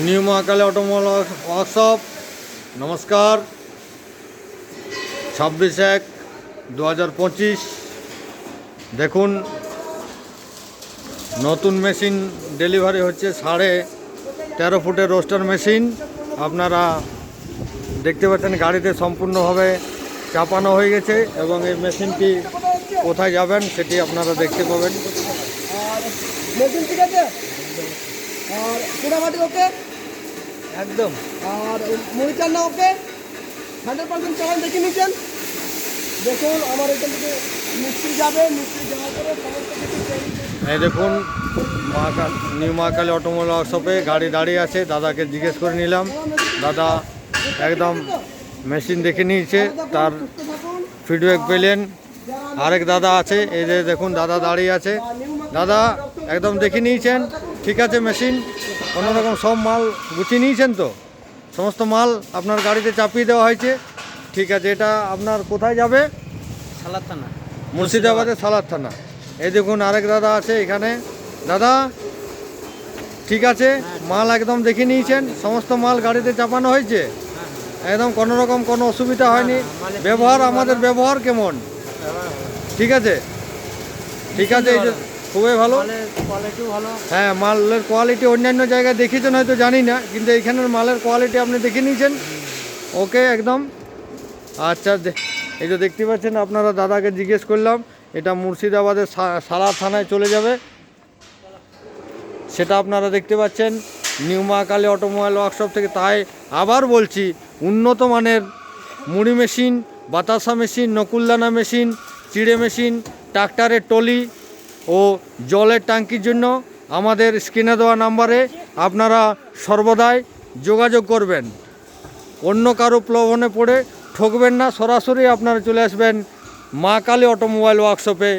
New Mahakali automobile workshop. নমস্কার। 26/1/2025। দেখুন নতুন মেশিন ডেলিভারি হচ্ছে 13.5 ফুটের রোস্টার মেশিন। আপনারা দেখতে পাচ্ছেন গাড়িতে সম্পূর্ণভাবে চাপানো হয়ে গেছে এবং এই মেশিনটি কোথায় যাবেন সেটি আপনারা দেখতে পাবেন। মেশিন ঠিক আছে, আর পোড়ামাটি ওকে একদম। আর মরিচান্না ওকে 100% চালান দেখে নিচ্ছেন। দেখুন আমার এখান থেকে মিস্ত্রি যাবে, মিস্ত্রি যাওয়ার পরে সমস্ত কিছু এই দেখুন নিউ মহাকালী অটোমোবাইল ওয়ার্কশপে গাড়ি দাঁড়িয়ে আছে। দাদাকে জিজ্ঞেস করে নিলাম, দাদা একদম মেশিন দেখে নিয়েছে, তার ফিডব্যাক পেলেন। আরেক দাদা আছে, এই যে দেখুন দাদা দাঁড়িয়ে আছে। দাদা একদম দেখে নিয়েছেন, ঠিক আছে মেশিন কোনো রকম সব মাল গুছিয়ে নিয়েছেন তো? সমস্ত মাল আপনার গাড়িতে চাপিয়ে দেওয়া হয়েছে, ঠিক আছে। এটা আপনার কোথায় যাবে? সালাদ থানা, মুর্শিদাবাদের সালাদ থানা। এই দেখুন আরেক দাদা আছে এখানে। দাদা ঠিক আছে, মাল একদম দেখে নিয়েছেন, সমস্ত মাল গাড়িতে চাপানো হয়েছে, একদম কোনো রকম কোনো অসুবিধা হয়নি। ব্যবহার, আমাদের ব্যবহার কেমন? ঠিক আছে, ঠিক আছে, এই যে খুবই ভালো। কোয়ালিটিও ভালো। হ্যাঁ, মালের কোয়ালিটি অন্যান্য জায়গায় দেখেছেন হয়তো জানি না, কিন্তু এইখানের মালের কোয়ালিটি আপনি দেখে নিয়েছেন। ওকে একদম। আচ্ছা, এই যে দেখতে পাচ্ছেন, আপনারা দাদাকে জিজ্ঞেস করলাম, এটা মুর্শিদাবাদের সালাদ থানায় চলে যাবে, সেটা আপনারা দেখতে পাচ্ছেন নিউ মহাকালী অটোমোবাইল ওয়ার্কশপ থেকে। তাই আবার বলছি, উন্নত মানের মুড়ি মেশিন, বাতাসা মেশিন, নকুলদানা মেশিন, চিড়ে মেশিন, ট্রাক্টরের টলি ও জলের ট্যাঙ্কির জন্য আমাদের স্ক্রিনে দেওয়া নাম্বারে আপনারা সর্বদাই যোগাযোগ করবেন। অন্য কারো প্রলোভনে পড়ে ঠকবেন না, সরাসরি আপনারা চলে আসবেন মা কালী অটোমোবাইল ওয়ার্কশপে।